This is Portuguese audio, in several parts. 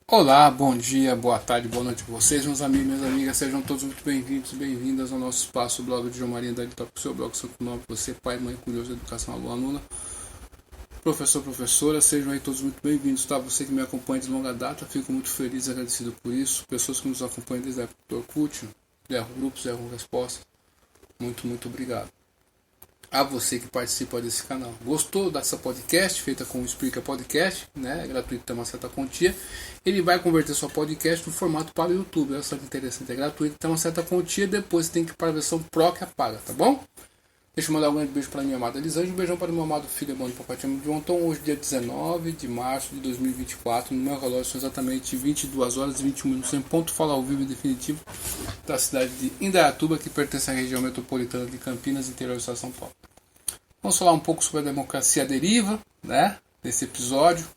Olá, bom dia, boa tarde, boa noite a vocês, meus amigos e minhas amigas. Sejam todos muito bem-vindos e bem-vindas ao nosso espaço, o blog de João Maria da Top, seu blog Santo Nome, você, pai, mãe, curioso da educação, aluno, aluna, professor, professora. Sejam aí todos muito bem-vindos, tá? Você que me acompanha de longa data, fico muito feliz e agradecido por isso. Pessoas que nos acompanham desde a época do Orkut, Erro Grupos, Erro Respostas, muito obrigado a você que participa desse canal. Gostou dessa podcast feita com o Explica Podcast, né? É gratuito, tem uma certa quantia. Ele vai converter sua podcast no formato para o YouTube. Olha só que interessante, é gratuito, tem uma certa quantia. Depois tem que ir para a versão Pro que apaga, tá bom? Deixa eu mandar um grande beijo para a minha amada Elisângela, um beijão para o meu amado filho, irmão de Papai Tiago de Ontem. Hoje, dia 19 de março de 2024, no meu relógio são exatamente 22 horas e 21 minutos, em ponto fala ao vivo e definitivo da cidade de Indaiatuba, que pertence à região metropolitana de Campinas, interior do estado de São Paulo. Vamos falar um pouco sobre a democracia à deriva, né, nesse episódio.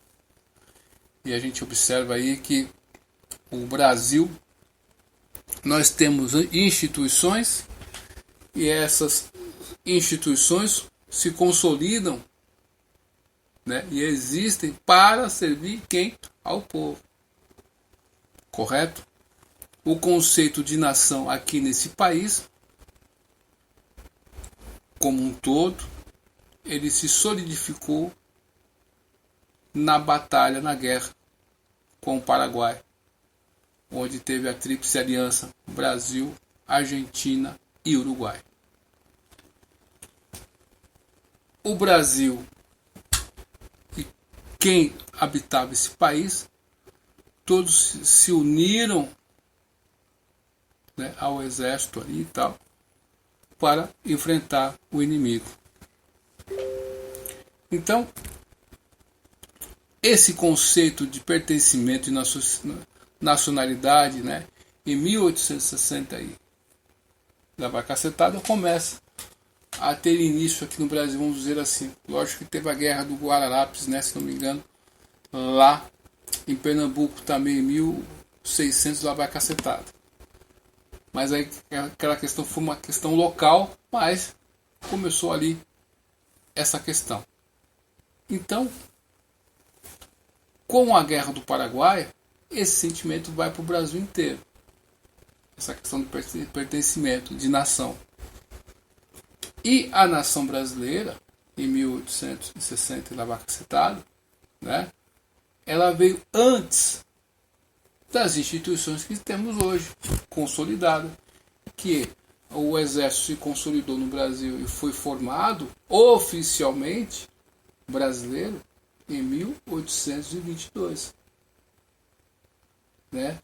E a gente observa aí que o Brasil, nós temos instituições e essas instituições se consolidam, né, e existem para servir quem? Ao povo. Correto? O conceito de nação aqui nesse país, como um todo, ele se solidificou na batalha, na guerra com o Paraguai, onde teve a tríplice aliança Brasil, Argentina e Uruguai. O Brasil e quem habitava esse país, todos se uniram, né, ao exército ali e tal, para enfrentar o inimigo. Então, esse conceito de pertencimento e nacionalidade, né, em 1860 aí, da vai cacetada, começa a ter início aqui no Brasil, vamos dizer assim. Lógico que teve a guerra do Guararapes, né, se não me engano, lá em Pernambuco também, em 1600, lá vai cacetada. Mas aí aquela questão foi uma questão local, mas começou ali essa questão. Então, com a guerra do Paraguai, esse sentimento vai para o Brasil inteiro. Essa questão de pertencimento, de nação. E a nação brasileira, em 1860, lá vai cacetada, né, ela veio antes das instituições que temos hoje, consolidada, que o exército se consolidou no Brasil e foi formado oficialmente brasileiro em 1822, né?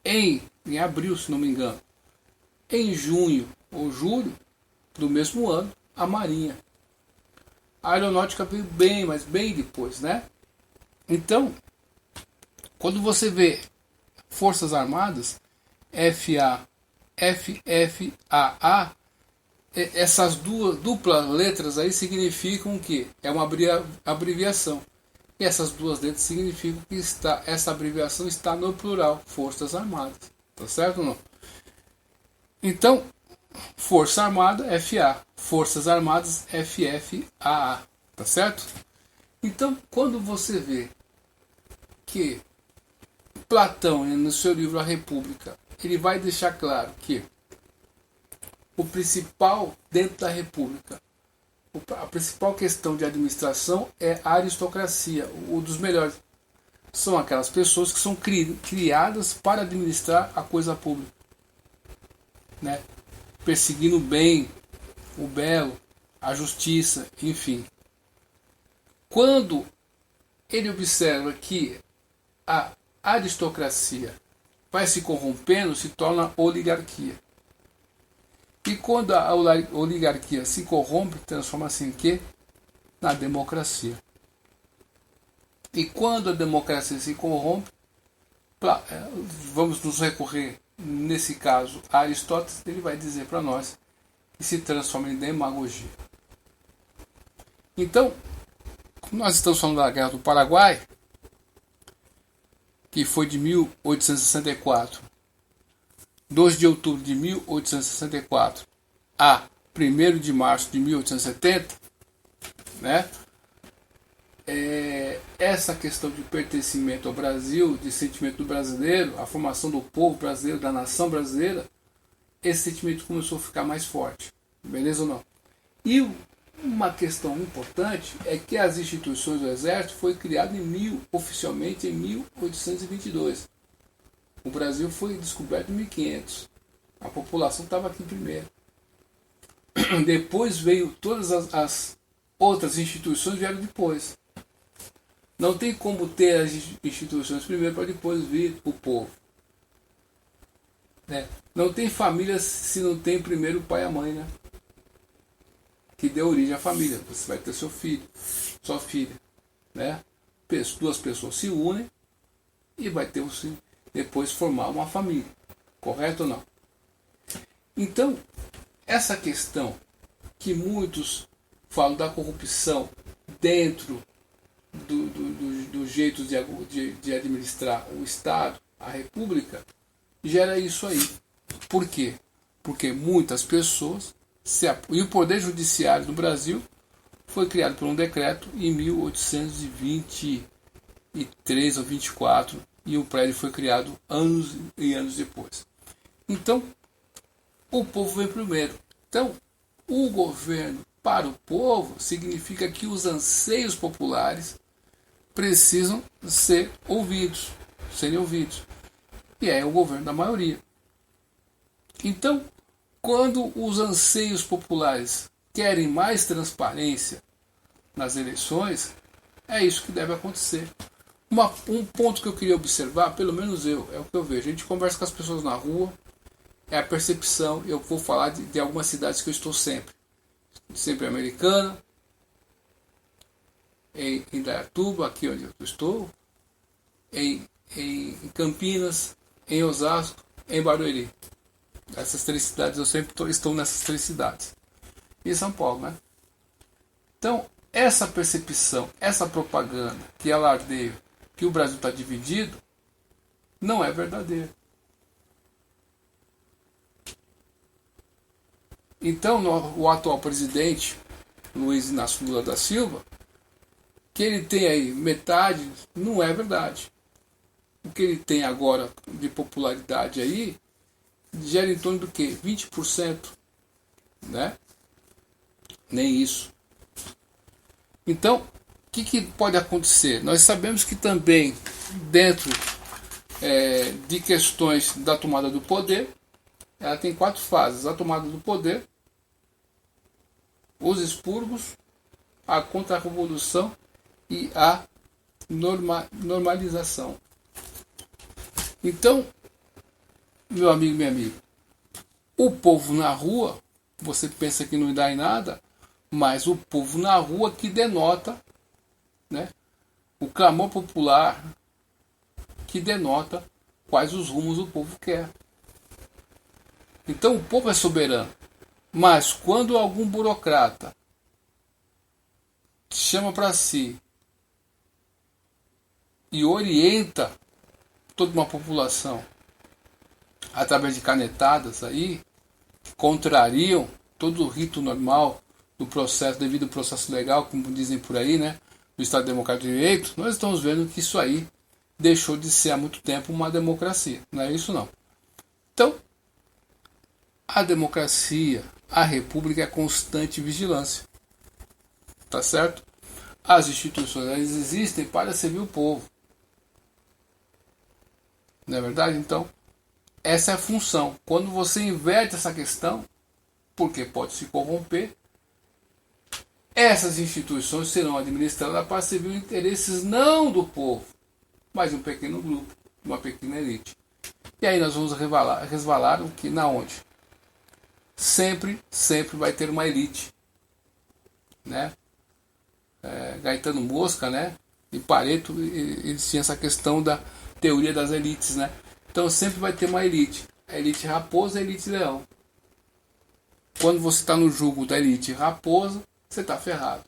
Em abril, se não me engano. Em junho ou julho do mesmo ano, a Marinha. A aeronáutica veio bem, mas bem depois, né? Então, quando você vê Forças Armadas, FA, FFAA, essas duplas letras aí significam que é uma abreviação. E essas duas letras significam que essa abreviação está no plural, Forças Armadas. Tá certo ou não? Então, Força Armada, FA. Forças Armadas, FFAA. Tá certo? Então, quando você vê que Platão, no seu livro A República, ele vai deixar claro que o principal dentro da República, a principal questão de administração é a aristocracia. O dos melhores são aquelas pessoas que são criadas para administrar a coisa pública, né? Perseguindo o bem, o belo, a justiça, enfim. Quando ele observa que a aristocracia vai se corrompendo, se torna oligarquia. E quando a oligarquia se corrompe, transforma-se em quê? Na democracia. E quando a democracia se corrompe, vamos nos recorrer, nesse caso, a Aristóteles, ele vai dizer para nós que se transforma em demagogia. Então, nós estamos falando da Guerra do Paraguai, que foi de 1864, 2 de outubro de 1864 a 1º de março de 1870, né? essa questão de pertencimento ao Brasil, de sentimento do brasileiro, a formação do povo brasileiro, da nação brasileira, esse sentimento começou a ficar mais forte. Beleza ou não? E uma questão importante é que as instituições do Exército foi criado oficialmente em 1822. O Brasil foi descoberto em 1500. A população estava aqui primeiro. Depois veio todas as outras instituições vieram depois. Não tem como ter as instituições primeiro para depois vir o povo. Né? Não tem família se não tem primeiro o pai e a mãe, né? Que deu origem à família. Você vai ter seu filho, sua filha. Né? Duas pessoas se unem e vai ter depois formar uma família. Correto ou não? Então, essa questão que muitos falam da corrupção dentro do jeito de administrar o Estado, a República, gera isso aí. Por quê? Porque muitas pessoas e o Poder Judiciário no Brasil foi criado por um decreto em 1823 ou 24 e o prédio foi criado anos e anos depois. Então, o povo vem primeiro. Então, o governo para o povo significa que os anseios populares precisam serem ouvidos. E é o governo da maioria. Então, quando os anseios populares querem mais transparência nas eleições, é isso que deve acontecer. Um ponto que eu queria observar, pelo menos é o que eu vejo. A gente conversa com as pessoas na rua, é a percepção. Eu vou falar de algumas cidades que eu estou sempre em Americana, em Indaiatuba, aqui onde eu estou, em Campinas, em Osasco, em Barueri. Essas 3 cidades, eu sempre estou nessas 3 cidades. E São Paulo, né? Então, essa percepção, essa propaganda que alardeia que o Brasil está dividido, não é verdadeira. Então, o atual presidente, Luiz Inácio Lula da Silva, que ele tem aí metade, não é verdade. O que ele tem agora de popularidade aí, gera em torno do quê? 20%, né? Nem isso. Então, o que pode acontecer? Nós sabemos que também, dentro de questões da tomada do poder, ela tem 4 fases: a tomada do poder, os expurgos, a contra-revolução e a normalização. Então, meu amigo e minha amiga, o povo na rua, você pensa que não dá em nada, mas o povo na rua que denota, né, o clamor popular que denota quais os rumos o povo quer. Então o povo é soberano, mas quando algum burocrata chama para si e orienta toda uma população através de canetadas aí, que contrariam todo o rito normal do processo, devido ao processo legal, como dizem por aí, né, do Estado Democrático de Direito, nós estamos vendo que isso aí deixou de ser há muito tempo uma democracia. Não é isso não. Então, a democracia, a república é constante vigilância. Tá certo? As instituições elas existem para servir o povo. Não é verdade? Então, essa é a função. Quando você inverte essa questão, porque pode se corromper, essas instituições serão administradas para servir os interesses não do povo, mas de um pequeno grupo, de uma pequena elite. E aí nós vamos resvalar o que na onde? Sempre vai ter uma elite, né? Gaetano Mosca, né? E Pareto, eles tinham essa questão da teoria das elites, né? Então sempre vai ter uma elite, a elite raposa e a elite leão. Quando você está no jugo da elite raposa, você está ferrado.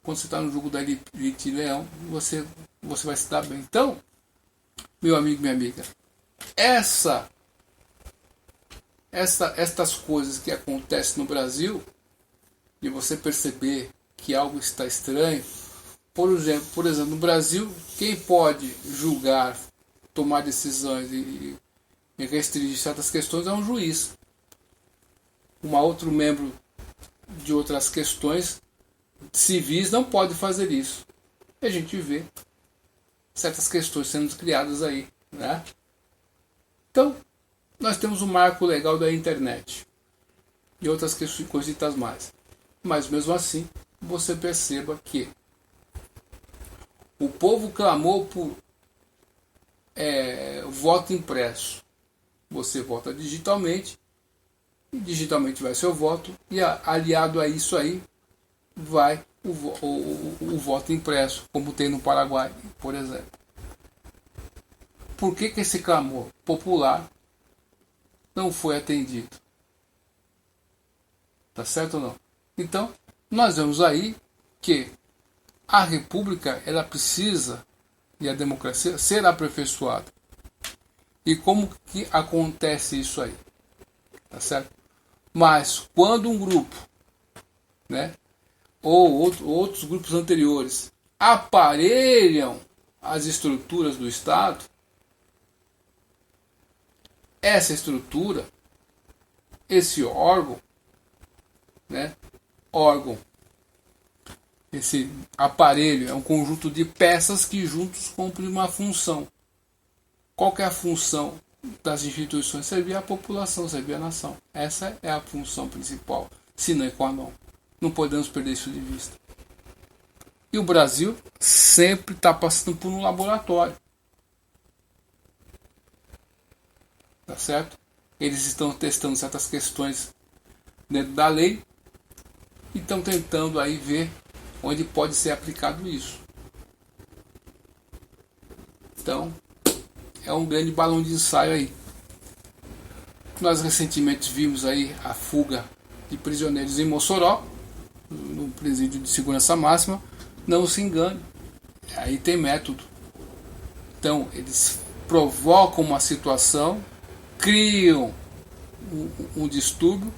Quando você está no jugo da elite leão, você vai se dar bem. Então, meu amigo, minha amiga, estas coisas que acontecem no Brasil, de você perceber que algo está estranho, Por exemplo, no Brasil, quem pode julgar, tomar decisões e restringir certas questões é um juiz. Outro membro de outras questões civis não pode fazer isso. E a gente vê certas questões sendo criadas aí, né? Então, nós temos o marco legal da internet e outras coisitas mais. Mas mesmo assim, você perceba que o povo clamou por voto impresso. Você vota digitalmente, e digitalmente vai seu voto, e aliado a isso aí vai o voto impresso, como tem no Paraguai, por exemplo. Por que esse clamor popular não foi atendido? Tá certo ou não? Então, nós vemos aí que a república, ela precisa, e a democracia, ser aperfeiçoada. E como que acontece isso aí? Tá certo? Mas quando um grupo, né, ou outros grupos anteriores aparelham as estruturas do Estado, essa estrutura, esse órgão, né, esse aparelho é um conjunto de peças que juntos cumprem uma função. Qual que é a função das instituições? Servir à população, servir à nação. Essa é a função principal, sine qua non. Não podemos perder isso de vista. E o Brasil sempre está passando por um laboratório. Tá certo? Eles estão testando certas questões dentro da lei e estão tentando aí ver onde pode ser aplicado isso. Então, é um grande balão de ensaio aí. Nós recentemente vimos aí a fuga de prisioneiros em Mossoró, no presídio de segurança máxima. Não se engane, aí tem método. Então, eles provocam uma situação, criam um distúrbio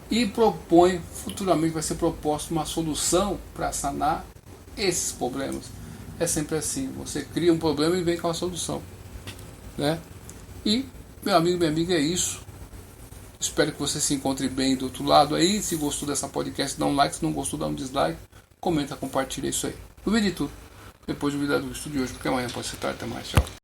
e propõem, futuramente vai ser proposta uma solução para sanar esses problemas. É sempre assim, você cria um problema e vem com a solução, né? E, meu amigo, minha amiga, é isso. Espero que você se encontre bem do outro lado aí. Se gostou dessa podcast, dá um like. Se não gostou, dá um dislike. Comenta, compartilha isso aí. Duvide de tudo. Depois duvida do estudo de hoje, porque amanhã pode ser tarde. Até mais, tchau.